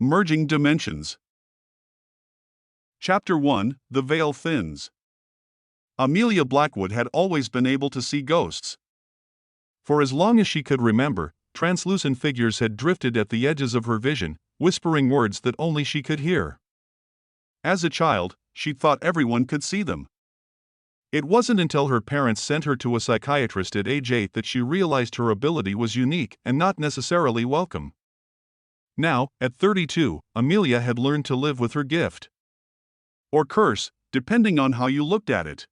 Merging Dimensions. Chapter 1: The Veil Thins. Amelia Blackwood had always been able to see ghosts. For as long as she could remember, translucent figures had drifted at the edges of her vision, whispering words that only she could hear. As a child, she thought everyone could see them. It wasn't until her parents sent her to a psychiatrist at age 8 that she realized her ability was unique and not necessarily welcome. Now, at 32, Amelia had learned to live with her gift. Or curse, depending on how you looked at it.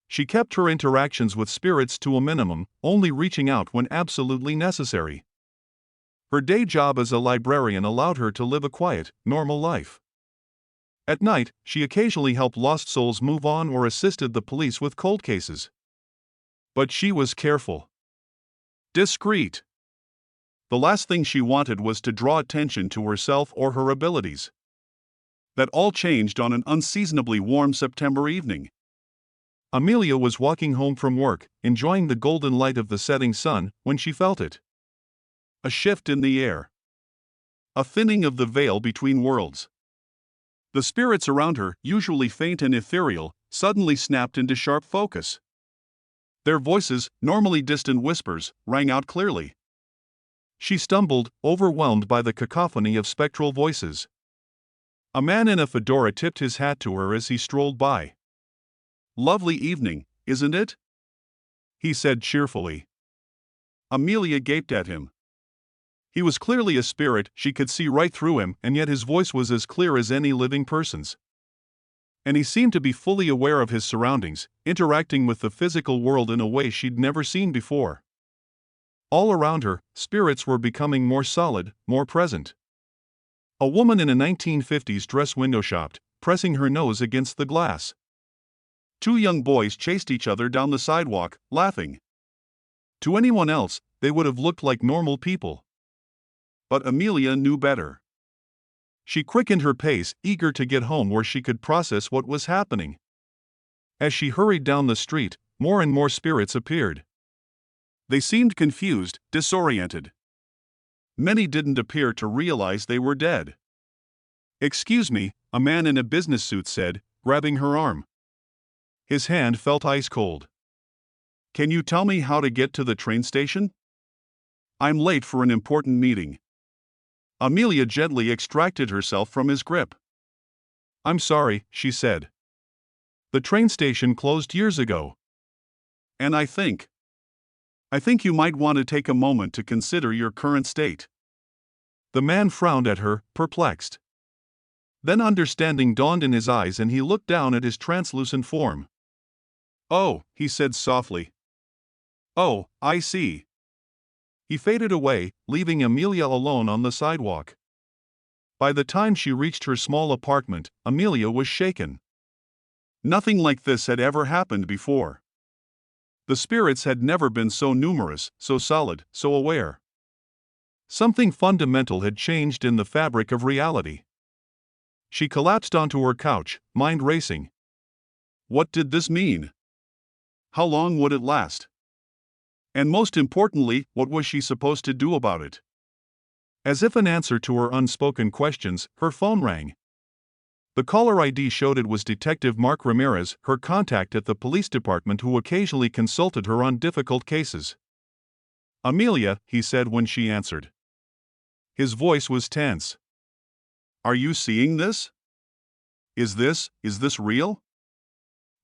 She kept her interactions with spirits to a minimum, only reaching out when absolutely necessary. Her day job as a librarian allowed her to live a quiet, normal life. At night, she occasionally helped lost souls move on or assisted the police with cold cases. But she was careful. Discreet. The last thing she wanted was to draw attention to herself or her abilities. That all changed on an unseasonably warm September evening. Amelia was walking home from work, enjoying the golden light of the setting sun, when she felt it. A shift in the air. A thinning of the veil between worlds. The spirits around her, usually faint and ethereal, suddenly snapped into sharp focus. Their voices, normally distant whispers, rang out clearly. She stumbled, overwhelmed by the cacophony of spectral voices. A man in a fedora tipped his hat to her as he strolled by. "Lovely evening, isn't it?" he said cheerfully. Amelia gaped at him. He was clearly a spirit, she could see right through him, and yet his voice was as clear as any living person's. And he seemed to be fully aware of his surroundings, interacting with the physical world in a way she'd never seen before. All around her, spirits were becoming more solid, more present. A woman in a 1950s dress window shopped, pressing her nose against the glass. Two young boys chased each other down the sidewalk, laughing. To anyone else, they would have looked like normal people. But Amelia knew better. She quickened her pace, eager to get home where she could process what was happening. As she hurried down the street, more and more spirits appeared. They seemed confused, disoriented. Many didn't appear to realize they were dead. "Excuse me," a man in a business suit said, grabbing her arm. His hand felt ice cold. "Can you tell me how to get to the train station? I'm late for an important meeting." Amelia gently extracted herself from his grip. "I'm sorry," she said. "The train station closed years ago. And I think you might want to take a moment to consider your current state." The man frowned at her, perplexed. Then understanding dawned in his eyes and he looked down at his translucent form. "Oh," he said softly. "Oh, I see." He faded away, leaving Amelia alone on the sidewalk. By the time she reached her small apartment, Amelia was shaken. Nothing like this had ever happened before. The spirits had never been so numerous, so solid, so aware. Something fundamental had changed in the fabric of reality. She collapsed onto her couch, mind racing. What did this mean? How long would it last? And most importantly, what was she supposed to do about it? As if an answer to her unspoken questions, her phone rang. The caller ID showed it was Detective Mark Ramirez, her contact at the police department who occasionally consulted her on difficult cases. "Amelia," he said when she answered. His voice was tense. "Are you seeing this? Is this real?"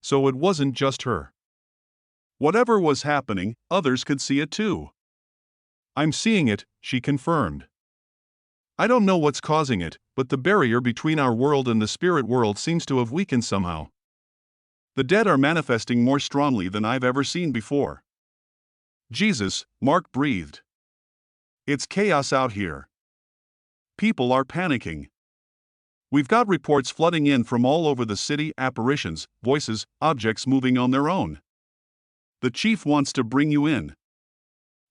So it wasn't just her. Whatever was happening, others could see it too. "I'm seeing it," she confirmed. "I don't know what's causing it, but the barrier between our world and the spirit world seems to have weakened somehow. The dead are manifesting more strongly than I've ever seen before." "Jesus," Mark breathed. "It's chaos out here. People are panicking. We've got reports flooding in from all over the city, apparitions, voices, objects moving on their own. The chief wants to bring you in.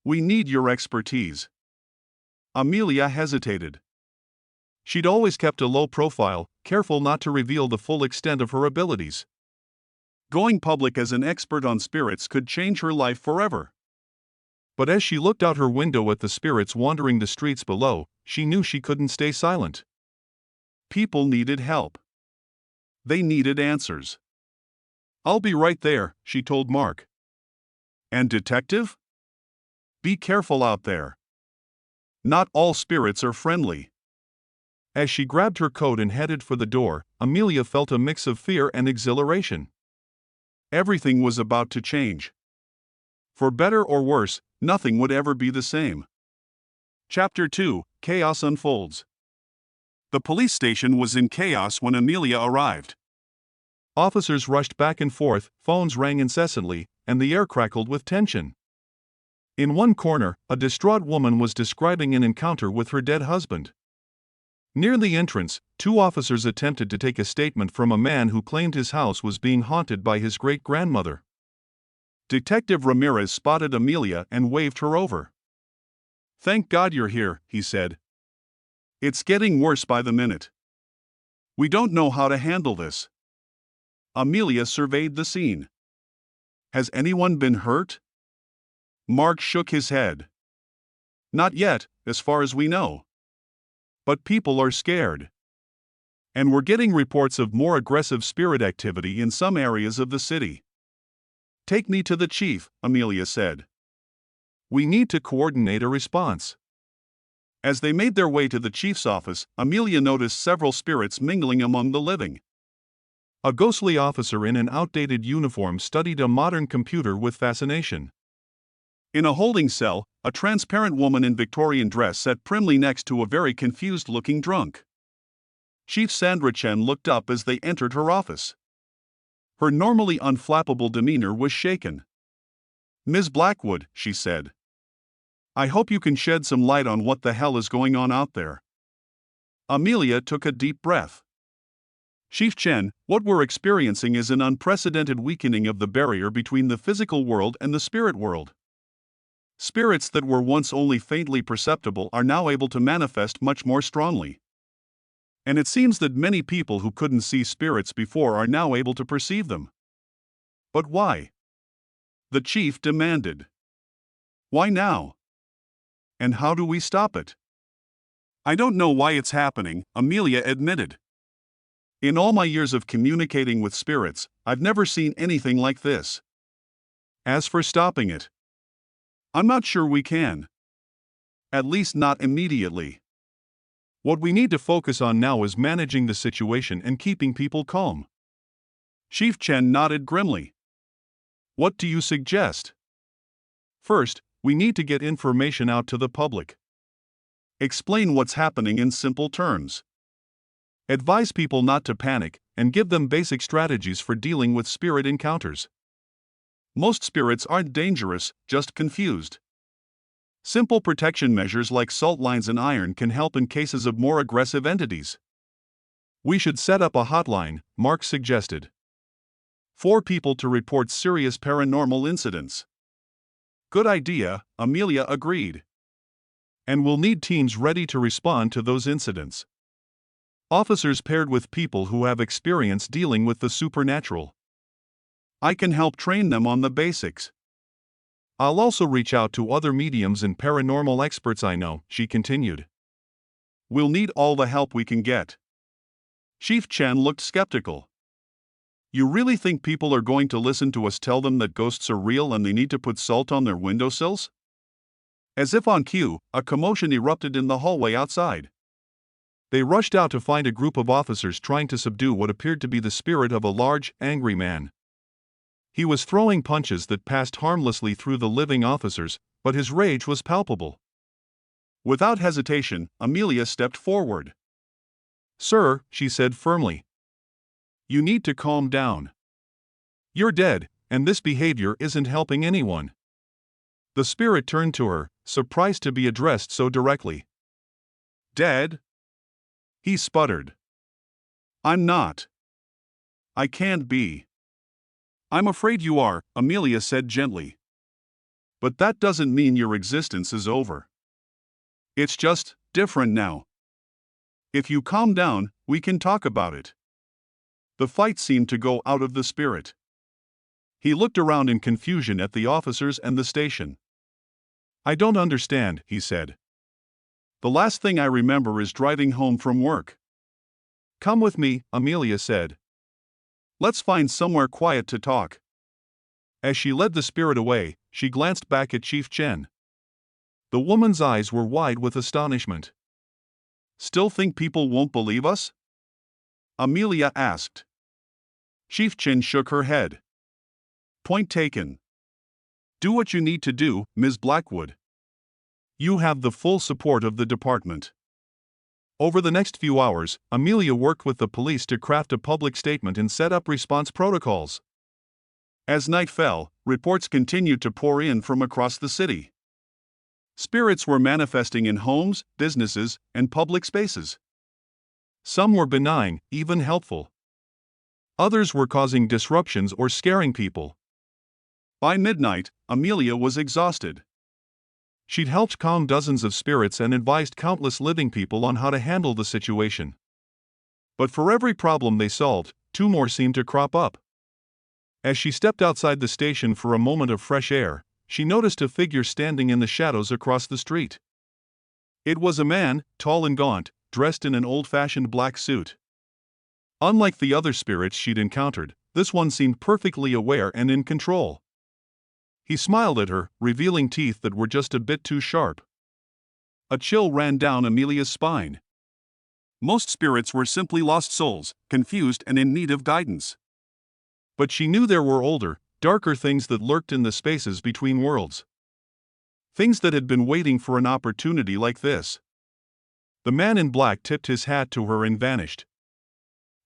We need your expertise." Amelia hesitated. She'd always kept a low profile, careful not to reveal the full extent of her abilities. Going public as an expert on spirits could change her life forever. But as she looked out her window at the spirits wandering the streets below, she knew she couldn't stay silent. People needed help. They needed answers. "I'll be right there," she told Mark. "And detective? Be careful out there. Not all spirits are friendly." As she grabbed her coat and headed for the door, Amelia felt a mix of fear and exhilaration. Everything was about to change. For better or worse, nothing would ever be the same. Chapter 2: Chaos Unfolds. The police station was in chaos when Amelia arrived. Officers rushed back and forth, phones rang incessantly, and the air crackled with tension. In one corner, a distraught woman was describing an encounter with her dead husband. Near the entrance, two officers attempted to take a statement from a man who claimed his house was being haunted by his great-grandmother. Detective Ramirez spotted Amelia and waved her over. "Thank God you're here," he said. "It's getting worse by the minute. We don't know how to handle this." Amelia surveyed the scene. "Has anyone been hurt?" Mark shook his head. "Not yet, as far as we know. But people are scared. And we're getting reports of more aggressive spirit activity in some areas of the city." "Take me to the chief," Amelia said. "We need to coordinate a response." As they made their way to the chief's office, Amelia noticed several spirits mingling among the living. A ghostly officer in an outdated uniform studied a modern computer with fascination. In a holding cell, a transparent woman in Victorian dress sat primly next to a very confused-looking drunk. Chief Sandra Chen looked up as they entered her office. Her normally unflappable demeanor was shaken. "Ms. Blackwood," she said, "I hope you can shed some light on what the hell is going on out there." Amelia took a deep breath. "Chief Chen, what we're experiencing is an unprecedented weakening of the barrier between the physical world and the spirit world. Spirits that were once only faintly perceptible are now able to manifest much more strongly. And it seems that many people who couldn't see spirits before are now able to perceive them." "But why?" the chief demanded. "Why now? And how do we stop it?" "I don't know why it's happening," Amelia admitted. "In all my years of communicating with spirits, I've never seen anything like this. As for stopping it, I'm not sure we can. At least not immediately. What we need to focus on now is managing the situation and keeping people calm." Chief Chen nodded grimly. "What do you suggest?" "First, we need to get information out to the public. Explain what's happening in simple terms. Advise people not to panic, and give them basic strategies for dealing with spirit encounters. Most spirits aren't dangerous, just confused. Simple protection measures like salt lines and iron can help in cases of more aggressive entities." "We should set up a hotline," Mark suggested. "For people to report serious paranormal incidents." "Good idea," Amelia agreed. "And we'll need teams ready to respond to those incidents. Officers paired with people who have experience dealing with the supernatural. I can help train them on the basics. I'll also reach out to other mediums and paranormal experts I know," she continued. "We'll need all the help we can get." Chief Chen looked skeptical. "You really think people are going to listen to us tell them that ghosts are real and they need to put salt on their windowsills?" As if on cue, a commotion erupted in the hallway outside. They rushed out to find a group of officers trying to subdue what appeared to be the spirit of a large, angry man. He was throwing punches that passed harmlessly through the living officers, but his rage was palpable. Without hesitation, Amelia stepped forward. "Sir," she said firmly, "you need to calm down. You're dead, and this behavior isn't helping anyone." The spirit turned to her, surprised to be addressed so directly. "Dead?" he sputtered. "I'm not. I can't be." "I'm afraid you are," Amelia said gently. "But that doesn't mean your existence is over. It's just different now. If you calm down, we can talk about it." The fight seemed to go out of the spirit. He looked around in confusion at the officers and the station. I don't understand, he said. The last thing I remember is driving home from work. Come with me, Amelia said. Let's find somewhere quiet to talk. As she led the spirit away, she glanced back at Chief Chen. The woman's eyes were wide with astonishment. Still think people won't believe us? Amelia asked. Chief Chen shook her head. Point taken. Do what you need to do, Ms. Blackwood. You have the full support of the department. Over the next few hours, Amelia worked with the police to craft a public statement and set up response protocols. As night fell, reports continued to pour in from across the city. Spirits were manifesting in homes, businesses, and public spaces. Some were benign, even helpful. Others were causing disruptions or scaring people. By midnight, Amelia was exhausted. She'd helped calm dozens of spirits and advised countless living people on how to handle the situation. But for every problem they solved, two more seemed to crop up. As she stepped outside the station for a moment of fresh air, she noticed a figure standing in the shadows across the street. It was a man, tall and gaunt, dressed in an old-fashioned black suit. Unlike the other spirits she'd encountered, this one seemed perfectly aware and in control. He smiled at her, revealing teeth that were just a bit too sharp. A chill ran down Amelia's spine. Most spirits were simply lost souls, confused and in need of guidance. But she knew there were older, darker things that lurked in the spaces between worlds. Things that had been waiting for an opportunity like this. The man in black tipped his hat to her and vanished.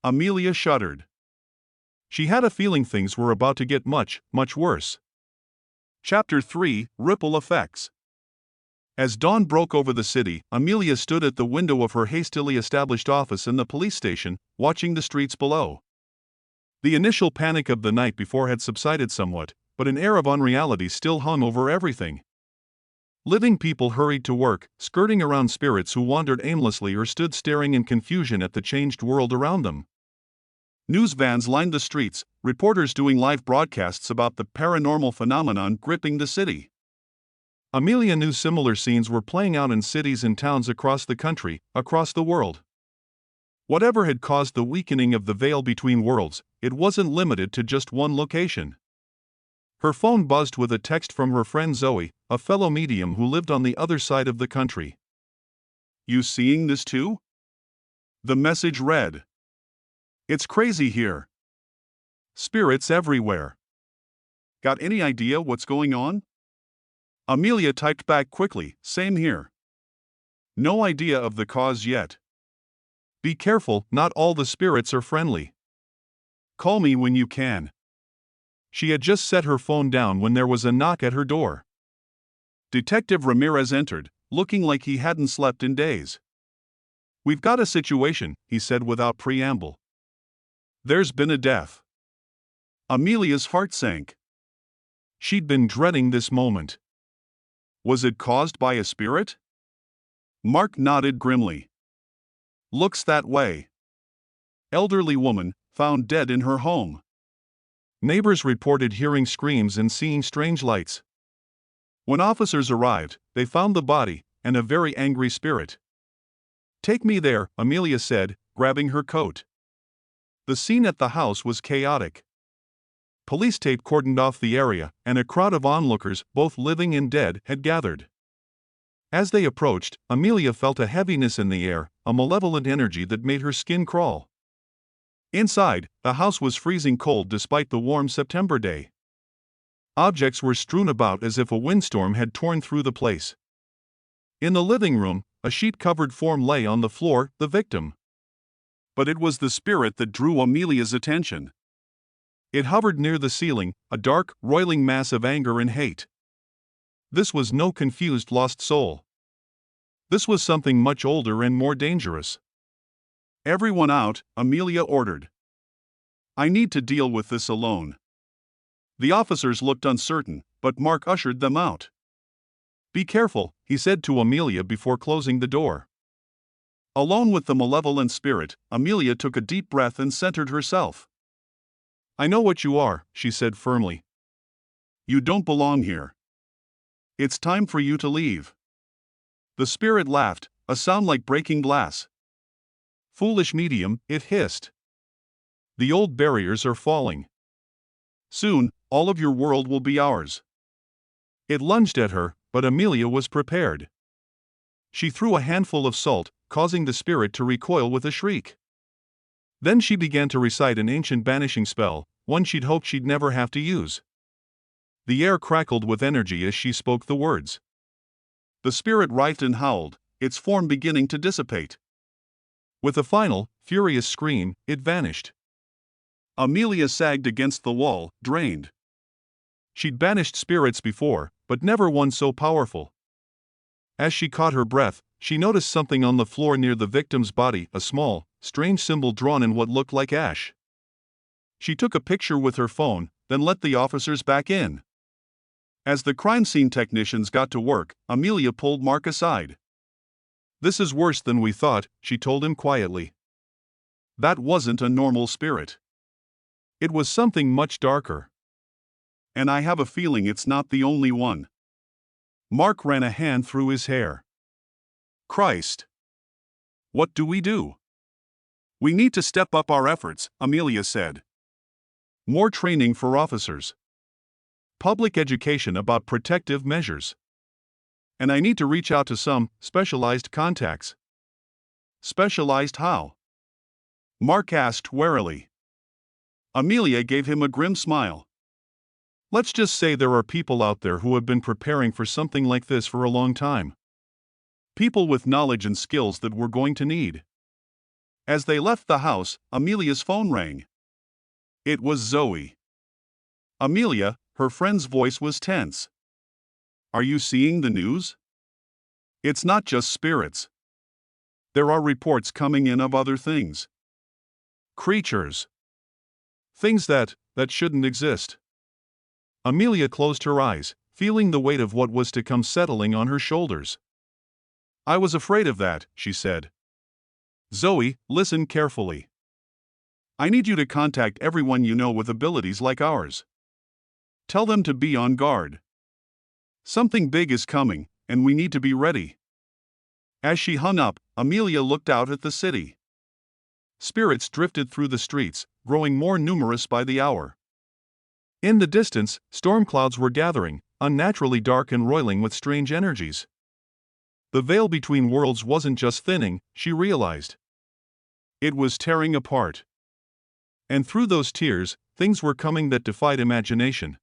Amelia shuddered. She had a feeling things were about to get much, much worse. Chapter 3: Ripple Effects. As dawn broke over the city, Amelia stood at the window of her hastily established office in the police station, watching the streets below. The initial panic of the night before had subsided somewhat, but an air of unreality still hung over everything. Living people hurried to work, skirting around spirits who wandered aimlessly or stood staring in confusion at the changed world around them. News vans lined the streets, reporters doing live broadcasts about the paranormal phenomenon gripping the city. Amelia knew similar scenes were playing out in cities and towns across the country, across the world. Whatever had caused the weakening of the veil between worlds, it wasn't limited to just one location. Her phone buzzed with a text from her friend Zoe, a fellow medium who lived on the other side of the country. You seeing this too? The message read. It's crazy here. Spirits everywhere. Got any idea what's going on? Amelia typed back quickly, same here. No idea of the cause yet. Be careful, not all the spirits are friendly. Call me when you can. She had just set her phone down when there was a knock at her door. Detective Ramirez entered, looking like he hadn't slept in days. We've got a situation, he said without preamble. There's been a death. Amelia's heart sank. She'd been dreading this moment. Was it caused by a spirit? Mark nodded grimly. Looks that way. Elderly woman, found dead in her home. Neighbors reported hearing screams and seeing strange lights. When officers arrived, they found the body, and a very angry spirit. Take me there, Amelia said, grabbing her coat. The scene at the house was chaotic. Police tape cordoned off the area, and a crowd of onlookers, both living and dead, had gathered. As they approached, Amelia felt a heaviness in the air, a malevolent energy that made her skin crawl. Inside, the house was freezing cold despite the warm September day. Objects were strewn about as if a windstorm had torn through the place. In the living room, a sheet-covered form lay on the floor, the victim. But it was the spirit that drew Amelia's attention. It hovered near the ceiling, a dark, roiling mass of anger and hate. This was no confused lost soul. This was something much older and more dangerous. Everyone out, Amelia ordered. I need to deal with this alone. The officers looked uncertain, but Mark ushered them out. Be careful, he said to Amelia before closing the door. Alone with the malevolent spirit, Amelia took a deep breath and centered herself. I know what you are, she said firmly. You don't belong here. It's time for you to leave. The spirit laughed, a sound like breaking glass. Foolish medium, it hissed. The old barriers are falling. Soon, all of your world will be ours. It lunged at her, but Amelia was prepared. She threw a handful of salt, causing the spirit to recoil with a shriek. Then she began to recite an ancient banishing spell, one she'd hoped she'd never have to use. The air crackled with energy as she spoke the words. The spirit writhed and howled, its form beginning to dissipate. With a final, furious scream, it vanished. Amelia sagged against the wall, drained. She'd banished spirits before, but never one so powerful. As she caught her breath, she noticed something on the floor near the victim's body, a small, strange symbol drawn in what looked like ash. She took a picture with her phone, then let the officers back in. As the crime scene technicians got to work, Amelia pulled Mark aside. "This is worse than we thought," she told him quietly. That wasn't a normal spirit. It was something much darker. And I have a feeling it's not the only one. Mark ran a hand through his hair. Christ. What do we do? We need to step up our efforts, Amelia said. More training for officers. Public education about protective measures. And I need to reach out to some specialized contacts. Specialized how? Mark asked warily. Amelia gave him a grim smile. Let's just say there are people out there who have been preparing for something like this for a long time. People with knowledge and skills that we're going to need. As they left the house, Amelia's phone rang. It was Zoe. Amelia, her friend's voice was tense. Are you seeing the news? It's not just spirits. There are reports coming in of other things. Creatures. Things that shouldn't exist. Amelia closed her eyes, feeling the weight of what was to come settling on her shoulders. I was afraid of that, she said. Zoe, listen carefully. I need you to contact everyone you know with abilities like ours. Tell them to be on guard. Something big is coming, and we need to be ready. As she hung up, Amelia looked out at the city. Spirits drifted through the streets, growing more numerous by the hour. In the distance, storm clouds were gathering, unnaturally dark and roiling with strange energies. The veil between worlds wasn't just thinning, she realized. It was tearing apart. And through those tears, things were coming that defied imagination.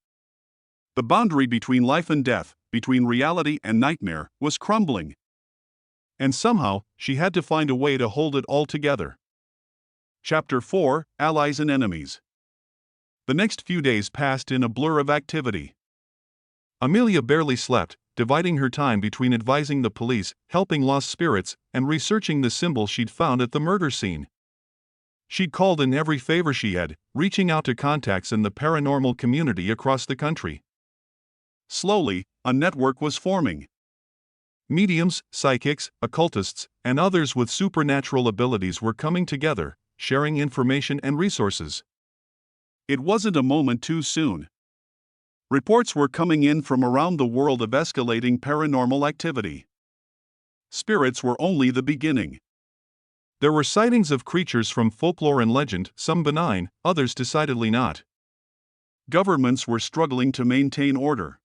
The boundary between life and death, between reality and nightmare, was crumbling. And somehow, she had to find a way to hold it all together. Chapter 4: Allies and Enemies. The next few days passed in a blur of activity. Amelia barely slept, dividing her time between advising the police, helping lost spirits, and researching the symbol she'd found at the murder scene. She'd called in every favor she had, reaching out to contacts in the paranormal community across the country. Slowly, a network was forming. Mediums, psychics, occultists, and others with supernatural abilities were coming together, sharing information and resources. It wasn't a moment too soon. Reports were coming in from around the world of escalating paranormal activity. Spirits were only the beginning. There were sightings of creatures from folklore and legend, some benign, others decidedly not. Governments were struggling to maintain order.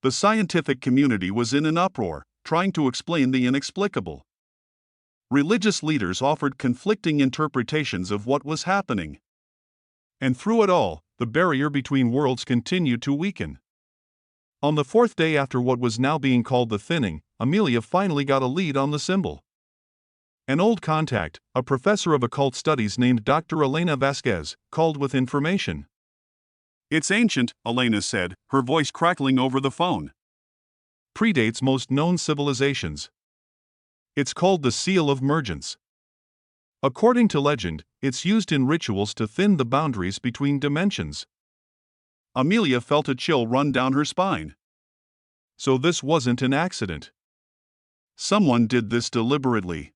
The scientific community was in an uproar, trying to explain the inexplicable. Religious leaders offered conflicting interpretations of what was happening. And through it all, the barrier between worlds continued to weaken. On the fourth day after what was now being called the thinning, Amelia finally got a lead on the symbol. An old contact, a professor of occult studies named Dr. Elena Vasquez, called with information. It's ancient, Elena said, her voice crackling over the phone. Predates most known civilizations. It's called the Seal of Mergence. According to legend, it's used in rituals to thin the boundaries between dimensions. Amelia felt a chill run down her spine. So this wasn't an accident. Someone did this deliberately.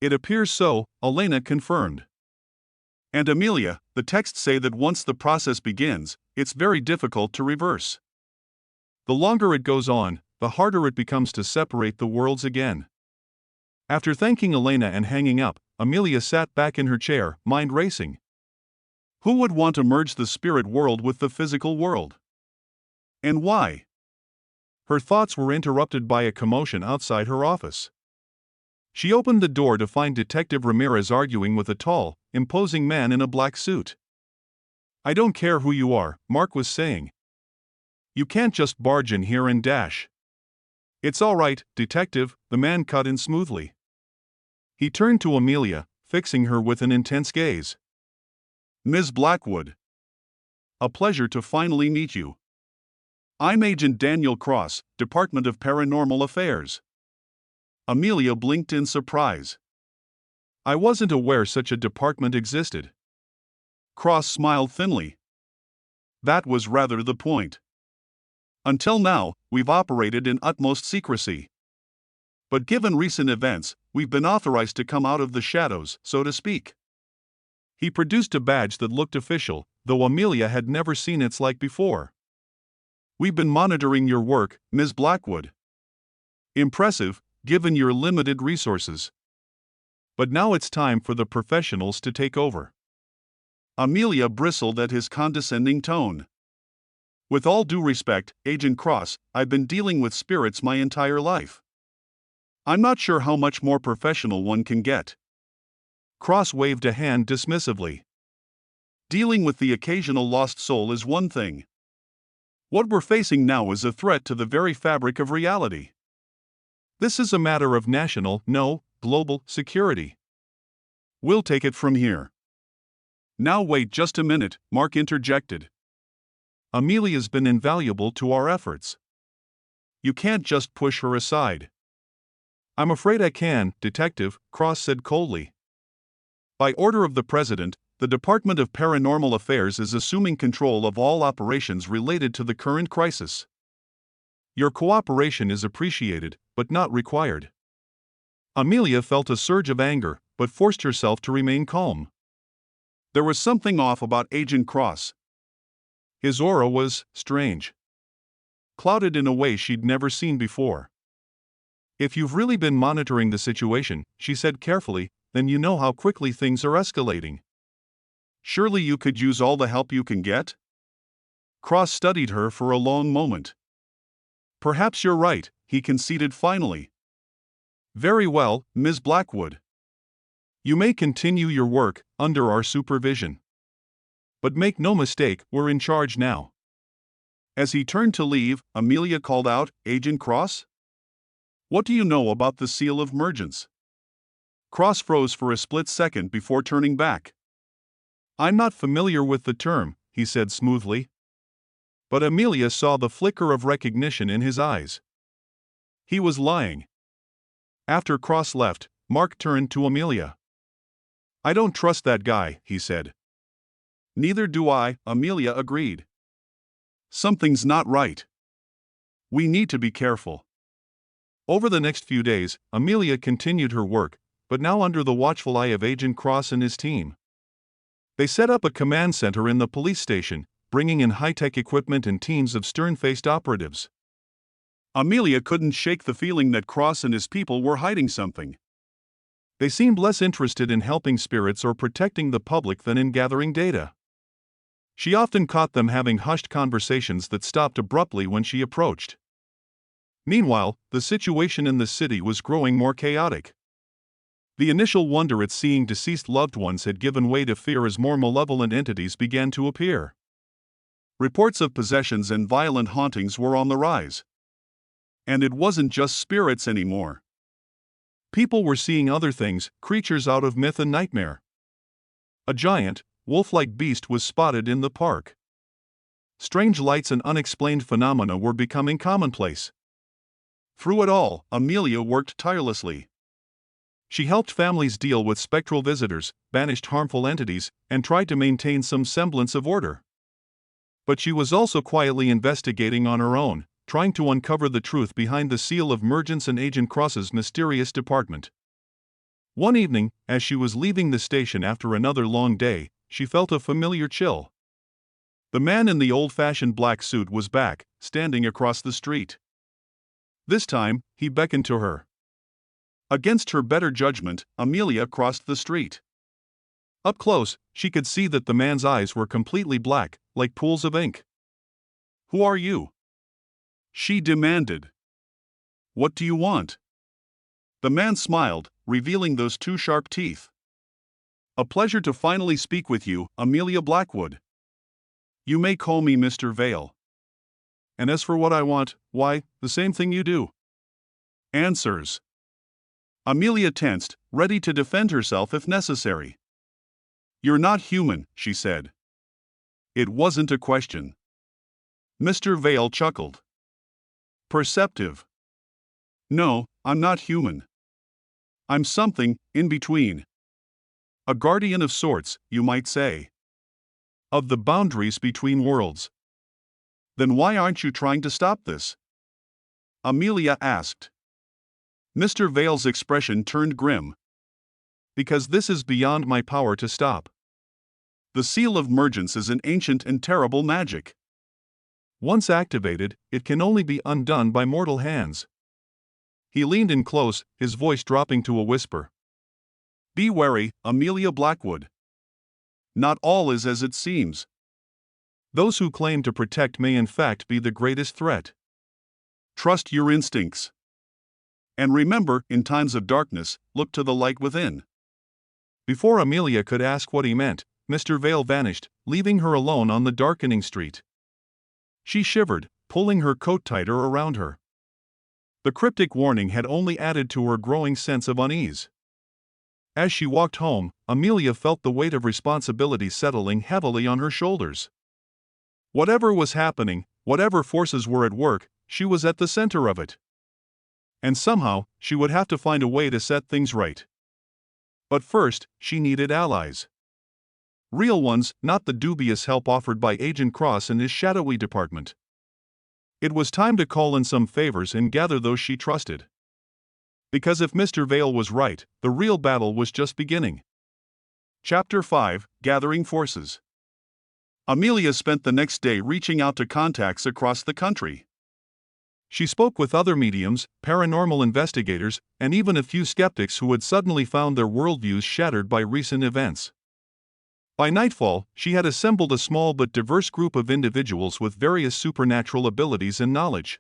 It appears so, Elena confirmed. And Amelia, the texts say that once the process begins, it's very difficult to reverse. The longer it goes on, the harder it becomes to separate the worlds again. After thanking Elena and hanging up, Amelia sat back in her chair, mind racing. Who would want to merge the spirit world with the physical world? And why? Her thoughts were interrupted by a commotion outside her office. She opened the door to find Detective Ramirez arguing with a tall, imposing man in a black suit. "I don't care who you are," Mark was saying. "You can't just barge in here and dash." "It's all right, Detective," the man cut in smoothly. He turned to Amelia, fixing her with an intense gaze. "Ms. Blackwood. A pleasure to finally meet you. I'm Agent Daniel Cross, Department of Paranormal Affairs." Amelia blinked in surprise. "I wasn't aware such a department existed." Cross smiled thinly. "That was rather the point. Until now, we've operated in utmost secrecy. But given recent events, we've been authorized to come out of the shadows, so to speak." He produced a badge that looked official, though Amelia had never seen its like before. "We've been monitoring your work, Ms. Blackwood. Impressive, given your limited resources. But now it's time for the professionals to take over." Amelia bristled at his condescending tone. "With all due respect, Agent Cross, I've been dealing with spirits my entire life. I'm not sure how much more professional one can get." Cross waved a hand dismissively. "Dealing with the occasional lost soul is one thing. What we're facing now is a threat to the very fabric of reality. This is a matter of national, no, global, security. We'll take it from here." "Now wait just a minute," Mark interjected. "Amelia's been invaluable to our efforts. You can't just push her aside." "I'm afraid I can, Detective," Cross said coldly. "By order of the President, the Department of Paranormal Affairs is assuming control of all operations related to the current crisis. Your cooperation is appreciated, but not required." Amelia felt a surge of anger, but forced herself to remain calm. There was something off about Agent Cross. His aura was strange. Clouded in a way she'd never seen before. "If you've really been monitoring the situation," she said carefully, "then you know how quickly things are escalating. Surely you could use all the help you can get?" Cross studied her for a long moment. "Perhaps you're right," he conceded finally. "Very well, Ms. Blackwood. You may continue your work, under our supervision. But make no mistake, we're in charge now." As he turned to leave, Amelia called out, "Agent Cross? What do you know about the Seal of Mergence?" Cross froze for a split second before turning back. "I'm not familiar with the term," he said smoothly. But Amelia saw the flicker of recognition in his eyes. He was lying. After Cross left, Mark turned to Amelia. "I don't trust that guy," he said. "Neither do I," Amelia agreed. "Something's not right. We need to be careful." Over the next few days, Amelia continued her work, but now under the watchful eye of Agent Cross and his team. They set up a command center in the police station, bringing in high-tech equipment and teams of stern-faced operatives. Amelia couldn't shake the feeling that Cross and his people were hiding something. They seemed less interested in helping spirits or protecting the public than in gathering data. She often caught them having hushed conversations that stopped abruptly when she approached. Meanwhile, the situation in the city was growing more chaotic. The initial wonder at seeing deceased loved ones had given way to fear as more malevolent entities began to appear. Reports of possessions and violent hauntings were on the rise. And it wasn't just spirits anymore. People were seeing other things, creatures out of myth and nightmare. A giant, wolf-like beast was spotted in the park. Strange lights and unexplained phenomena were becoming commonplace. Through it all, Amelia worked tirelessly. She helped families deal with spectral visitors, banished harmful entities, and tried to maintain some semblance of order. But she was also quietly investigating on her own, trying to uncover the truth behind the Seal of Mergence and Agent Cross's mysterious department. One evening, as she was leaving the station after another long day, she felt a familiar chill. The man in the old-fashioned black suit was back, standing across the street. This time, he beckoned to her. Against her better judgment, Amelia crossed the street. Up close, she could see that the man's eyes were completely black, like pools of ink. "Who are you?" she demanded. "What do you want?" The man smiled, revealing those two sharp teeth. "A pleasure to finally speak with you, Amelia Blackwood. You may call me Mr. Vale. And as for what I want, why, the same thing you do." Answers. Amelia tensed, ready to defend herself if necessary. "You're not human," she said. It wasn't a question. Mr. Vale chuckled. "Perceptive. No, I'm not human. I'm something in between. A guardian of sorts, you might say. Of the boundaries between worlds." "Then why aren't you trying to stop this?" Amelia asked. Mr. Vale's expression turned grim. "Because this is beyond my power to stop. The Seal of Mergence is an ancient and terrible magic. Once activated, it can only be undone by mortal hands." He leaned in close, his voice dropping to a whisper. "Be wary, Amelia Blackwood. Not all is as it seems. Those who claim to protect may in fact be the greatest threat. Trust your instincts. And remember, in times of darkness, look to the light within." Before Amelia could ask what he meant, Mr. Vale vanished, leaving her alone on the darkening street. She shivered, pulling her coat tighter around her. The cryptic warning had only added to her growing sense of unease. As she walked home, Amelia felt the weight of responsibility settling heavily on her shoulders. Whatever was happening, whatever forces were at work, she was at the center of it. And somehow, she would have to find a way to set things right. But first, she needed allies. Real ones, not the dubious help offered by Agent Cross and his shadowy department. It was time to call in some favors and gather those she trusted. Because if Mr. Vale was right, the real battle was just beginning. Chapter 5: Gathering Forces. Amelia spent the next day reaching out to contacts across the country. She spoke with other mediums, paranormal investigators, and even a few skeptics who had suddenly found their worldviews shattered by recent events. By nightfall, she had assembled a small but diverse group of individuals with various supernatural abilities and knowledge.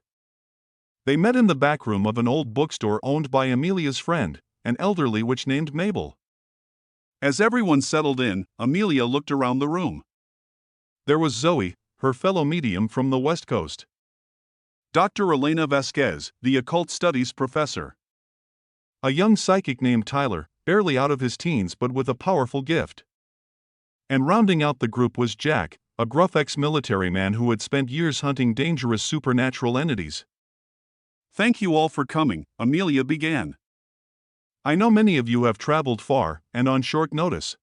They met in the back room of an old bookstore owned by Amelia's friend, an elderly witch named Mabel. As everyone settled in, Amelia looked around the room. There was Zoe, her fellow medium from the West Coast. Dr. Elena Vasquez, the occult studies professor. A young psychic named Tyler, barely out of his teens but with a powerful gift. And rounding out the group was Jack, a gruff ex-military man who had spent years hunting dangerous supernatural entities. "Thank you all for coming," Amelia began. "I know many of you have traveled far, and on short notice.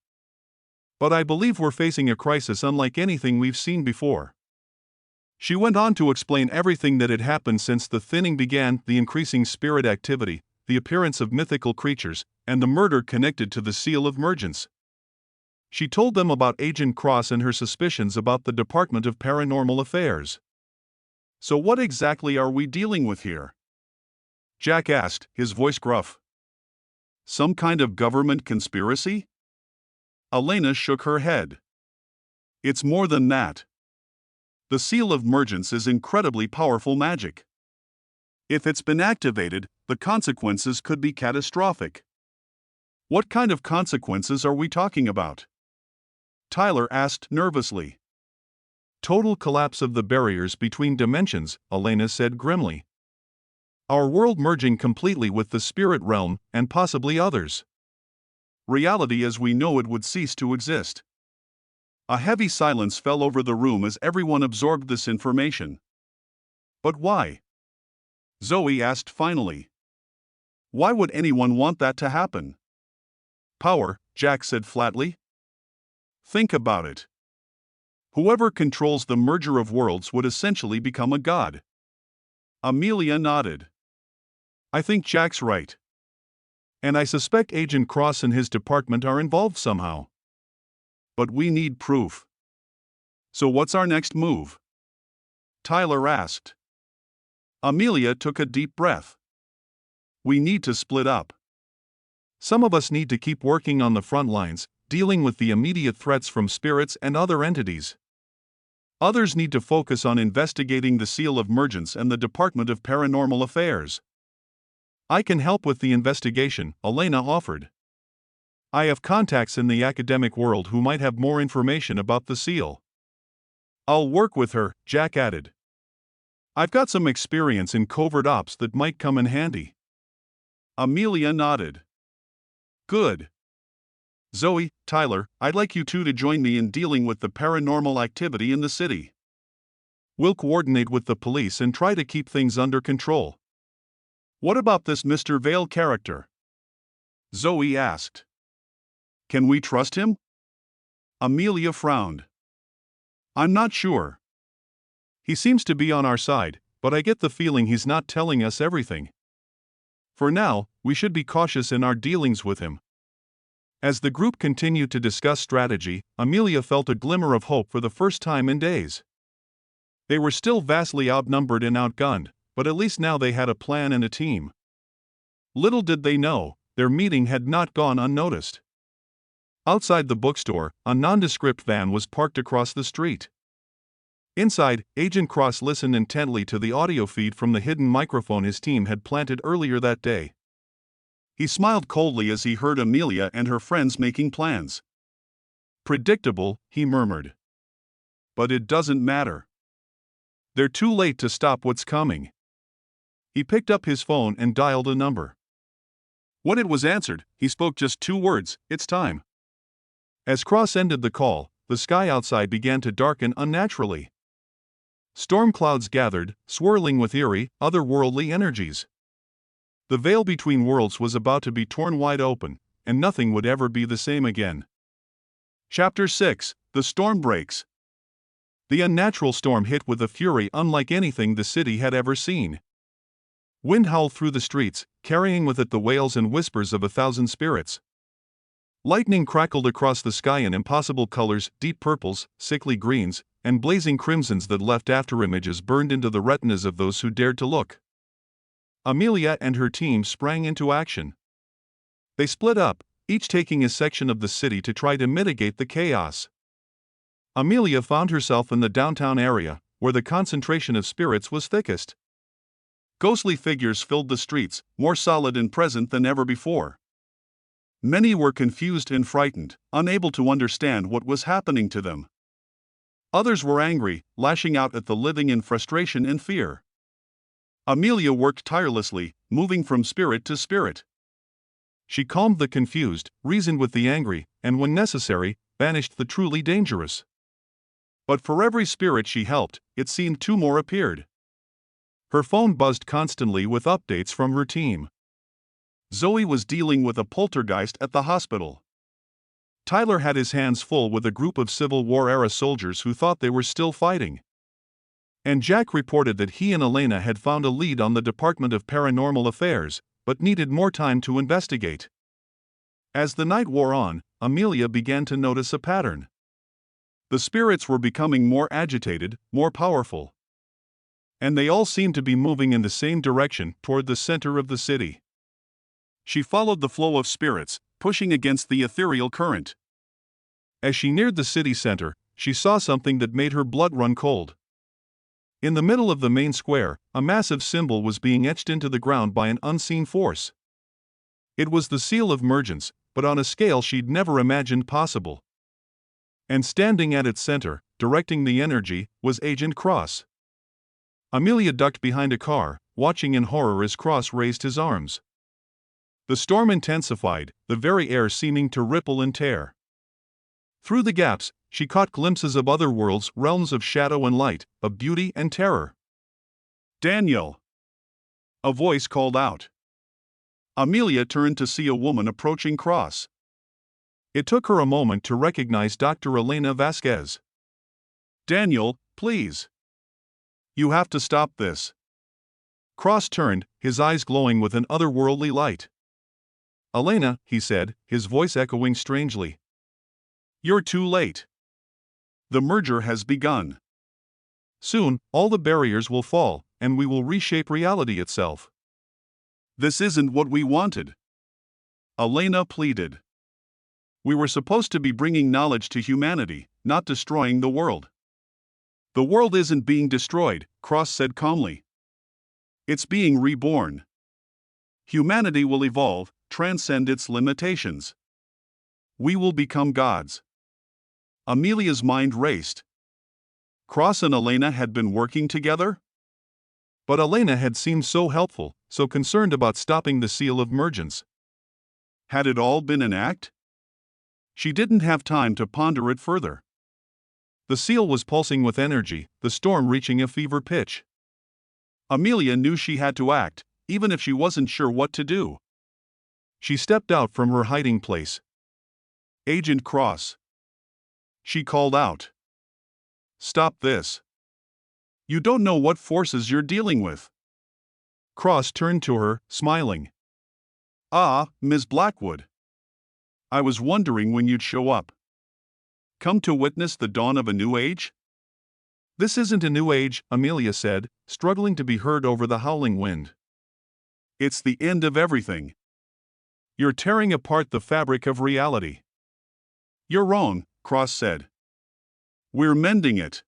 But I believe we're facing a crisis unlike anything we've seen before." She went on to explain everything that had happened since the thinning began, the increasing spirit activity, the appearance of mythical creatures, and the murder connected to the Seal of Mergence. She told them about Agent Cross and her suspicions about the Department of Paranormal Affairs. "So what exactly are we dealing with here?" Jack asked, his voice gruff. "Some kind of government conspiracy?" Elena shook her head. "It's more than that. The Seal of Mergence is incredibly powerful magic. If it's been activated, the consequences could be catastrophic." "What kind of consequences are we talking about?" Tyler asked nervously. "Total collapse of the barriers between dimensions," Elena said grimly. "Our world merging completely with the spirit realm, and possibly others. Reality as we know it would cease to exist." A heavy silence fell over the room as everyone absorbed this information. "But why?" Zoe asked finally. "Why would anyone want that to happen?" "Power," Jack said flatly. "Think about it. Whoever controls the merger of worlds would essentially become a god." Amelia nodded. "I think Jack's right. And I suspect Agent Cross and his department are involved somehow. But we need proof. So what's our next move?" Tyler asked. Amelia took a deep breath. We need to split up. Some of us need to keep working on the front lines, dealing with the immediate threats from spirits and other entities. Others need to focus on investigating the Seal of Mergence and the Department of Paranormal Affairs. I can help with the investigation, Elena offered. I have contacts in the academic world who might have more information about the seal. I'll work with her, Jack added. I've got some experience in covert ops that might come in handy. Amelia nodded. Good. Zoe, Tyler, I'd like you two to join me in dealing with the paranormal activity in the city. We'll coordinate with the police and try to keep things under control. What about this Mr. Vale character? Zoe asked. Can we trust him? Amelia frowned. I'm not sure. He seems to be on our side, but I get the feeling he's not telling us everything. For now, we should be cautious in our dealings with him. As the group continued to discuss strategy, Amelia felt a glimmer of hope for the first time in days. They were still vastly outnumbered and outgunned, but at least now they had a plan and a team. Little did they know, their meeting had not gone unnoticed. Outside the bookstore, a nondescript van was parked across the street. Inside, Agent Cross listened intently to the audio feed from the hidden microphone his team had planted earlier that day. He smiled coldly as he heard Amelia and her friends making plans. Predictable, he murmured. But it doesn't matter. They're too late to stop what's coming. He picked up his phone and dialed a number. When it was answered, he spoke just 2 words, "It's time." As Cross ended the call, the sky outside began to darken unnaturally. Storm clouds gathered, swirling with eerie, otherworldly energies. The veil between worlds was about to be torn wide open, and nothing would ever be the same again. Chapter 6: The Storm Breaks. The unnatural storm hit with a fury unlike anything the city had ever seen. Wind howled through the streets, carrying with it the wails and whispers of 1,000 spirits. Lightning crackled across the sky in impossible colors, deep purples, sickly greens, and blazing crimsons that left afterimages burned into the retinas of those who dared to look. Amelia and her team sprang into action. They split up, each taking a section of the city to try to mitigate the chaos. Amelia found herself in the downtown area, where the concentration of spirits was thickest. Ghostly figures filled the streets, more solid and present than ever before. Many were confused and frightened, unable to understand what was happening to them. Others were angry, lashing out at the living in frustration and fear. Amelia worked tirelessly, moving from spirit to spirit. She calmed the confused, reasoned with the angry, and when necessary, banished the truly dangerous. But for every spirit she helped, it seemed 2 more appeared. Her phone buzzed constantly with updates from her team. Zoe was dealing with a poltergeist at the hospital. Tyler had his hands full with a group of Civil War-era soldiers who thought they were still fighting. And Jack reported that he and Elena had found a lead on the Department of Paranormal Affairs, but needed more time to investigate. As the night wore on, Amelia began to notice a pattern. The spirits were becoming more agitated, more powerful. And they all seemed to be moving in the same direction, toward the center of the city. She followed the flow of spirits, pushing against the ethereal current. As she neared the city center, she saw something that made her blood run cold. In the middle of the main square, a massive symbol was being etched into the ground by an unseen force. It was the Seal of Mergence, but on a scale she'd never imagined possible. And standing at its center, directing the energy, was Agent Cross. Amelia ducked behind a car, watching in horror as Cross raised his arms. The storm intensified, the very air seeming to ripple and tear. Through the gaps, she caught glimpses of other worlds, realms of shadow and light, of beauty and terror. "Daniel!" A voice called out. Amelia turned to see a woman approaching Cross. It took her a moment to recognize Dr. Elena Vasquez. "Daniel, please. You have to stop this." Cross turned, his eyes glowing with an otherworldly light. "Elena," he said, his voice echoing strangely. "You're too late. The merger has begun." Soon, all the barriers will fall, and we will reshape reality itself. This isn't what we wanted, Elena pleaded. We were supposed to be bringing knowledge to humanity, not destroying the world. The world isn't being destroyed, Cross said calmly. It's being reborn. Humanity will evolve, transcend its limitations. We will become gods. Amelia's mind raced. Cross and Elena had been working together? But Elena had seemed so helpful, so concerned about stopping the Seal of Mergence. Had it all been an act? She didn't have time to ponder it further. The seal was pulsing with energy, the storm reaching a fever pitch. Amelia knew she had to act, even if she wasn't sure what to do. She stepped out from her hiding place. Agent Cross. She called out. Stop this. You don't know what forces you're dealing with. Cross turned to her, smiling. Ah, Ms. Blackwood. I was wondering when you'd show up. Come to witness the dawn of a new age? This isn't a new age, Amelia said, struggling to be heard over the howling wind. It's the end of everything. You're tearing apart the fabric of reality. You're wrong, Cross said. We're mending it.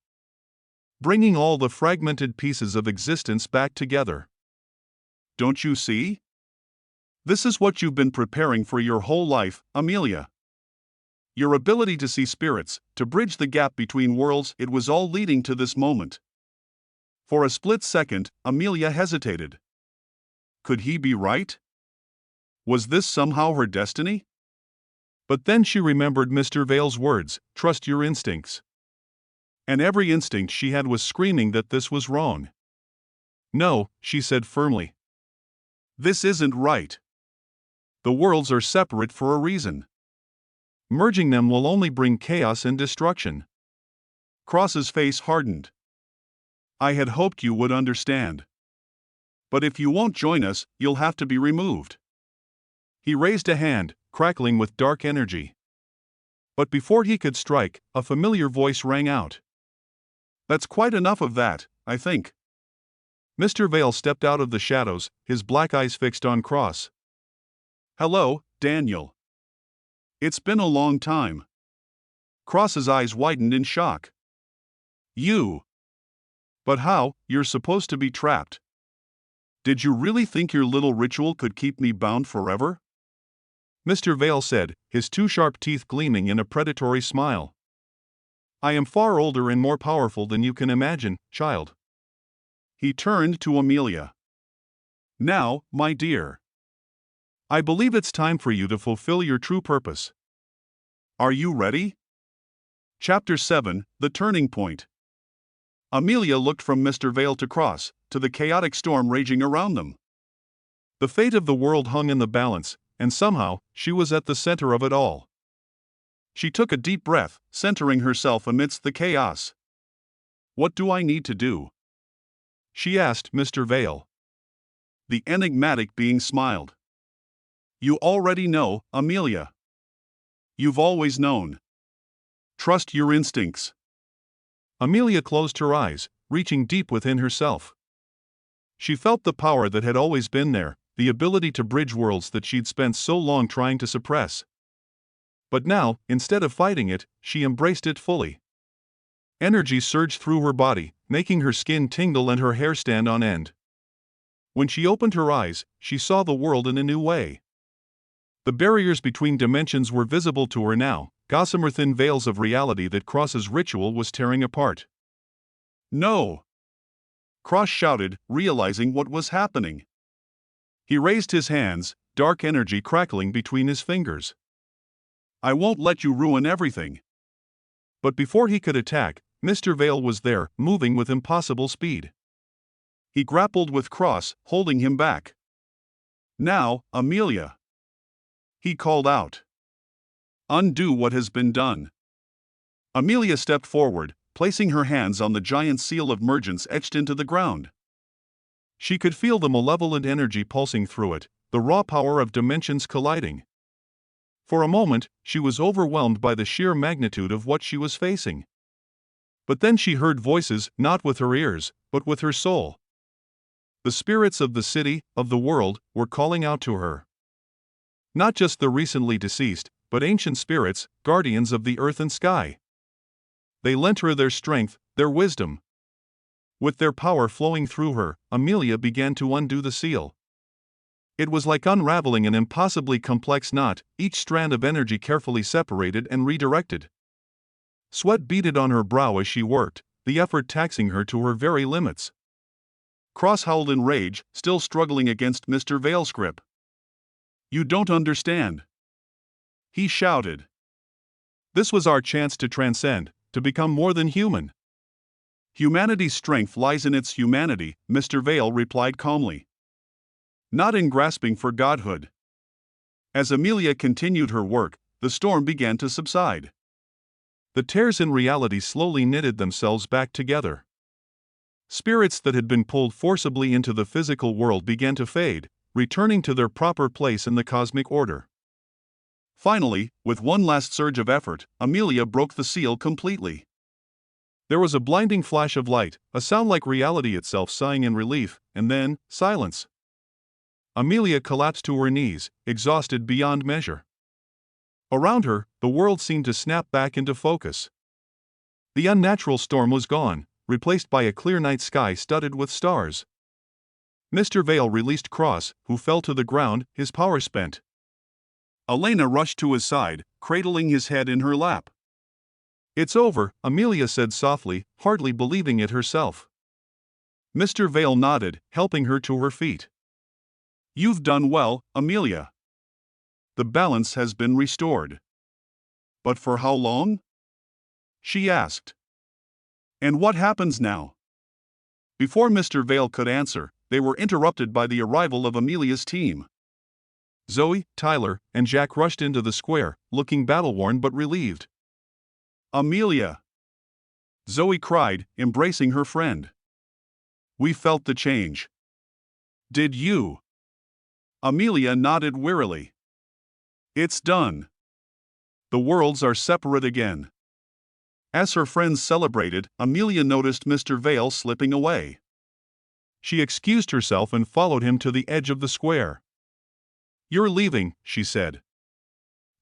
Bringing all the fragmented pieces of existence back together. Don't you see? This is what you've been preparing for your whole life, Amelia. Your ability to see spirits, to bridge the gap between worlds, it was all leading to this moment. For a split second, Amelia hesitated. Could he be right? Was this somehow her destiny? But then she remembered Mr. Vale's words, trust your instincts. And every instinct she had was screaming that this was wrong. No, she said firmly. This isn't right. The worlds are separate for a reason. Merging them will only bring chaos and destruction. Cross's face hardened. I had hoped you would understand. But if you won't join us, you'll have to be removed. He raised a hand, crackling with dark energy. But before he could strike, a familiar voice rang out. That's quite enough of that, I think. Mr. Vale stepped out of the shadows, his black eyes fixed on Cross. Hello, Daniel. It's been a long time. Cross's eyes widened in shock. You. But how? You're supposed to be trapped. Did you really think your little ritual could keep me bound forever? Mr. Vale said, his two sharp teeth gleaming in a predatory smile. I am far older and more powerful than you can imagine, child. He turned to Amelia. Now, my dear. I believe it's time for you to fulfill your true purpose. Are you ready? Chapter 7, The Turning Point. Amelia looked from Mr. Vale to Cross, to the chaotic storm raging around them. The fate of the world hung in the balance, and somehow, she was at the center of it all. She took a deep breath, centering herself amidst the chaos. What do I need to do? She asked Mr. Vale. The enigmatic being smiled. You already know, Amelia. You've always known. Trust your instincts. Amelia closed her eyes, reaching deep within herself. She felt the power that had always been there, the ability to bridge worlds that she'd spent so long trying to suppress. But now, instead of fighting it, she embraced it fully. Energy surged through her body, making her skin tingle and her hair stand on end. When she opened her eyes, she saw the world in a new way. The barriers between dimensions were visible to her now, gossamer thin veils of reality that Cross's ritual was tearing apart. No! Cross shouted, realizing what was happening. He raised his hands, dark energy crackling between his fingers. I won't let you ruin everything. But before he could attack, Mr. Vale was there, moving with impossible speed. He grappled with Cross, holding him back. Now, Amelia. He called out. Undo what has been done. Amelia stepped forward, placing her hands on the giant seal of Mergence etched into the ground. She could feel the malevolent energy pulsing through it, the raw power of dimensions colliding. For a moment, she was overwhelmed by the sheer magnitude of what she was facing. But then she heard voices, not with her ears, but with her soul. The spirits of the city, of the world, were calling out to her. Not just the recently deceased, but ancient spirits, guardians of the earth and sky. They lent her their strength, their wisdom. With their power flowing through her, Amelia began to undo the seal. It was like unraveling an impossibly complex knot, each strand of energy carefully separated and redirected. Sweat beaded on her brow as she worked, the effort taxing her to her very limits. Cross howled in rage, still struggling against Mr. Vale's grip. "You don't understand," he shouted. "This was our chance to transcend, to become more than human." "Humanity's strength lies in its humanity," Mr. Vale replied calmly. "Not in grasping for godhood." As Amelia continued her work, the storm began to subside. The tears in reality slowly knitted themselves back together. Spirits that had been pulled forcibly into the physical world began to fade, returning to their proper place in the cosmic order. Finally, with one last surge of effort, Amelia broke the seal completely. There was a blinding flash of light, a sound like reality itself sighing in relief, and then, silence. Amelia collapsed to her knees, exhausted beyond measure. Around her, the world seemed to snap back into focus. The unnatural storm was gone, replaced by a clear night sky studded with stars. Mr. Vale released Cross, who fell to the ground, his power spent. Elena rushed to his side, cradling his head in her lap. "It's over," Amelia said softly, hardly believing it herself. Mr. Vale nodded, helping her to her feet. "You've done well, Amelia. The balance has been restored." "But for how long?" she asked. "And what happens now?" Before Mr. Vale could answer, they were interrupted by the arrival of Amelia's team. Zoe, Tyler, and Jack rushed into the square, looking battle-worn but relieved. "Amelia!" Zoe cried, embracing her friend. "We felt the change." "Did you?" Amelia nodded wearily. "It's done. The worlds are separate again." As her friends celebrated, Amelia noticed Mr. Vale slipping away. She excused herself and followed him to the edge of the square. "You're leaving," she said.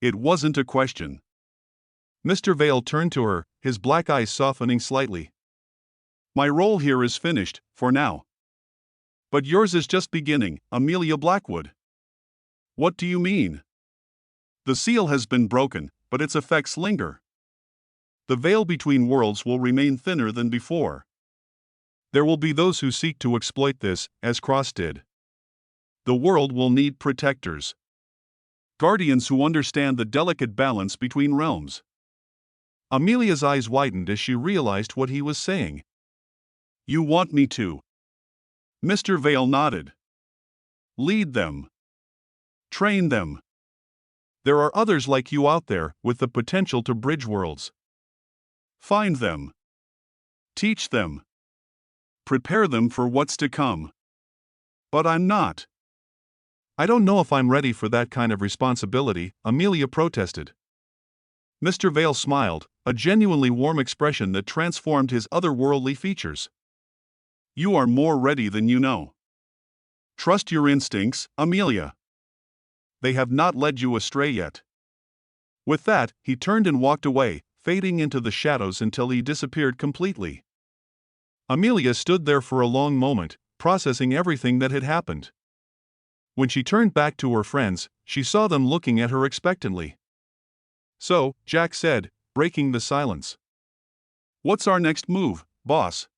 It wasn't a question. Mr. Vale turned to her, his black eyes softening slightly. "My role here is finished, for now. But yours is just beginning, Amelia Blackwood." "What do you mean?" "The seal has been broken, but its effects linger. The veil between worlds will remain thinner than before. There will be those who seek to exploit this, as Cross did. The world will need protectors. Guardians who understand the delicate balance between realms." Amelia's eyes widened as she realized what he was saying. "You want me to?" Mr. Vale nodded. "Lead them. Train them. There are others like you out there, with the potential to bridge worlds. Find them. Teach them. Prepare them for what's to come." "But I'm not." "I don't know if I'm ready for that kind of responsibility," Amelia protested. Mr. Vale smiled, a genuinely warm expression that transformed his otherworldly features. "You are more ready than you know. Trust your instincts, Amelia. They have not led you astray yet." With that, he turned and walked away, fading into the shadows until he disappeared completely. Amelia stood there for a long moment, processing everything that had happened. When she turned back to her friends, she saw them looking at her expectantly. "So," Jack said, breaking the silence. "What's our next move, boss?"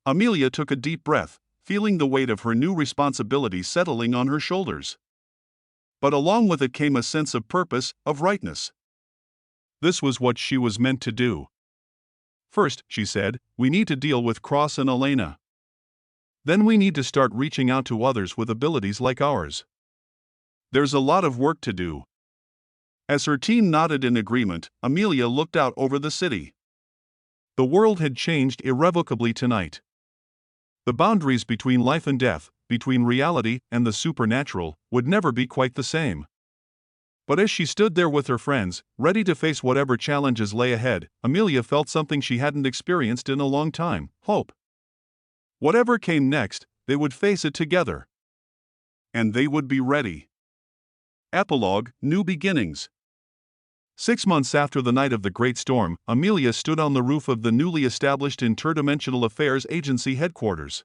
Amelia took a deep breath, feeling the weight of her new responsibility settling on her shoulders. But along with it came a sense of purpose, of rightness. This was what she was meant to do. "First," she said, "we need to deal with Cross and Elena. Then we need to start reaching out to others with abilities like ours. There's a lot of work to do." As her team nodded in agreement, Amelia looked out over the city. The world had changed irrevocably tonight. The boundaries between life and death, between reality and the supernatural, would never be quite the same. But as she stood there with her friends, ready to face whatever challenges lay ahead, Amelia felt something she hadn't experienced in a long time: hope. Whatever came next, they would face it together. And they would be ready. Epilogue: New Beginnings. 6 months after the night of the Great Storm, Amelia stood on the roof of the newly established Interdimensional Affairs Agency headquarters.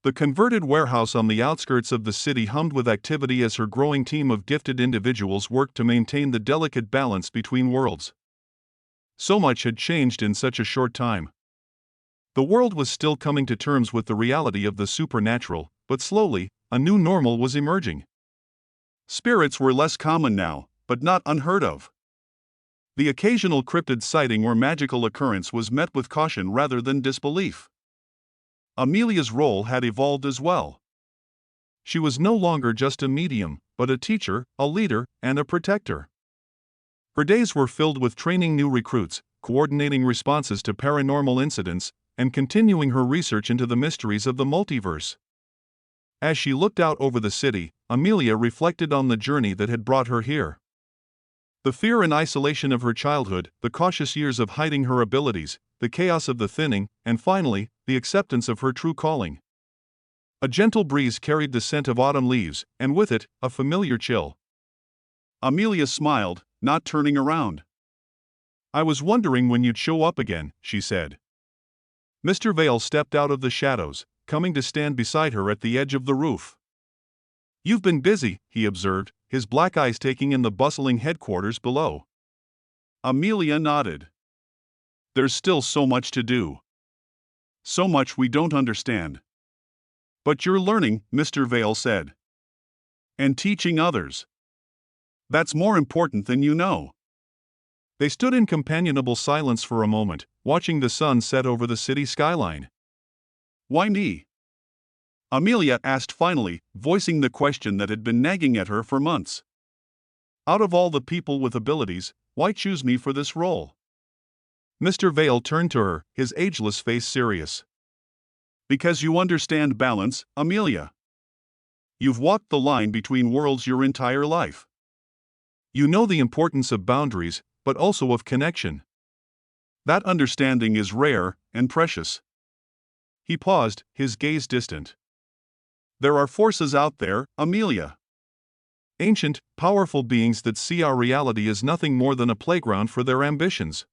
The converted warehouse on the outskirts of the city hummed with activity as her growing team of gifted individuals worked to maintain the delicate balance between worlds. So much had changed in such a short time. The world was still coming to terms with the reality of the supernatural, but slowly, a new normal was emerging. Spirits were less common now, but not unheard of. The occasional cryptid sighting or magical occurrence was met with caution rather than disbelief. Amelia's role had evolved as well. She was no longer just a medium, but a teacher, a leader, and a protector. Her days were filled with training new recruits, coordinating responses to paranormal incidents, and continuing her research into the mysteries of the multiverse. As she looked out over the city, Amelia reflected on the journey that had brought her here. The fear and isolation of her childhood, the cautious years of hiding her abilities, the chaos of the thinning, and finally, the acceptance of her true calling. A gentle breeze carried the scent of autumn leaves, and with it, a familiar chill. Amelia smiled, not turning around. "I was wondering when you'd show up again," she said. Mr. Vale stepped out of the shadows, coming to stand beside her at the edge of the roof. "You've been busy," he observed, his black eyes taking in the bustling headquarters below. Amelia nodded. "There's still so much to do. So much we don't understand." "But you're learning," Mr. Vale said. "And teaching others. That's more important than you know." They stood in companionable silence for a moment, watching the sun set over the city skyline. "Why me?" Amelia asked finally, voicing the question that had been nagging at her for months. "Out of all the people with abilities, why choose me for this role?" Mr. Vale turned to her, his ageless face serious. "Because you understand balance, Amelia. You've walked the line between worlds your entire life. You know the importance of boundaries, but also of connection. That understanding is rare and precious." He paused, his gaze distant. "There are forces out there, Amelia. Ancient, powerful beings that see our reality as nothing more than a playground for their ambitions.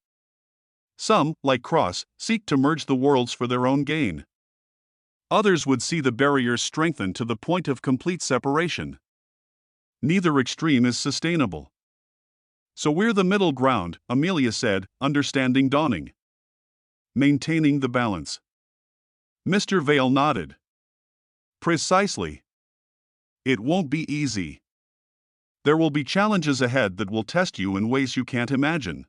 Some, like Cross, seek to merge the worlds for their own gain. Others would see the barriers strengthened to the point of complete separation. Neither extreme is sustainable. So we're the middle ground," Amelia said, understanding dawning. "Maintaining the balance." Mr. Vale nodded. "Precisely. It won't be easy. There will be challenges ahead that will test you in ways you can't imagine.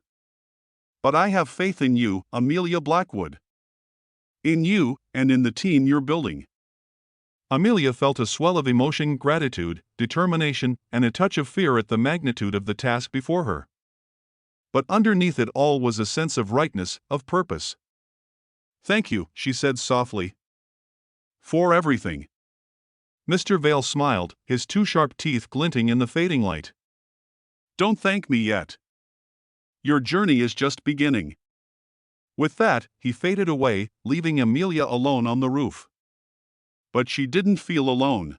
But I have faith in you, Amelia Blackwood. In you, and in the team you're building." Amelia felt a swell of emotion, gratitude, determination, and a touch of fear at the magnitude of the task before her. But underneath it all was a sense of rightness, of purpose. "Thank you," she said softly. "For everything." Mr. Vale smiled, his two sharp teeth glinting in the fading light. "Don't thank me yet. Your journey is just beginning." With that, he faded away, leaving Amelia alone on the roof. But she didn't feel alone.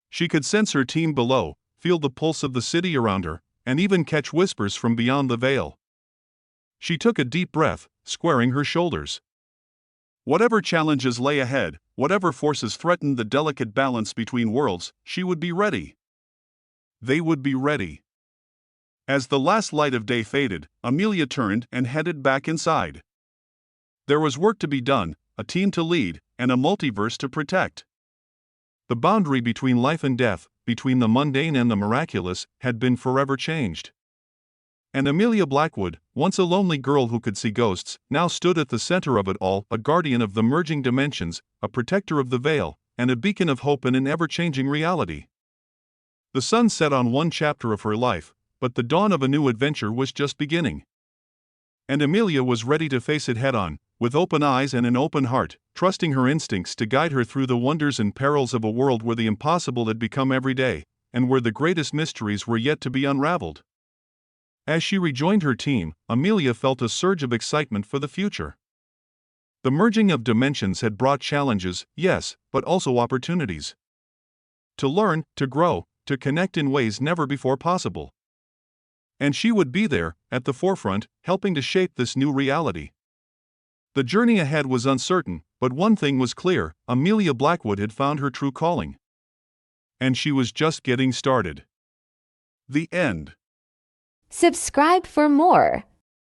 She could sense her team below, feel the pulse of the city around her, and even catch whispers from beyond the veil. She took a deep breath, squaring her shoulders. Whatever challenges lay ahead, whatever forces threatened the delicate balance between worlds, she would be ready. They would be ready. As the last light of day faded, Amelia turned and headed back inside. There was work to be done, a team to lead, and a multiverse to protect. The boundary between life and death, between the mundane and the miraculous, had been forever changed. And Amelia Blackwood, once a lonely girl who could see ghosts, now stood at the center of it all, a guardian of the merging dimensions, a protector of the veil, and a beacon of hope in an ever-changing reality. The sun set on one chapter of her life, but the dawn of a new adventure was just beginning. And Amelia was ready to face it head-on, with open eyes and an open heart, trusting her instincts to guide her through the wonders and perils of a world where the impossible had become everyday, and where the greatest mysteries were yet to be unraveled. As she rejoined her team, Amelia felt a surge of excitement for the future. The merging of dimensions had brought challenges, yes, but also opportunities. To learn, to grow, to connect in ways never before possible. And she would be there, at the forefront, helping to shape this new reality. The journey ahead was uncertain, but one thing was clear: Amelia Blackwood had found her true calling. And she was just getting started. The end. Subscribe for more.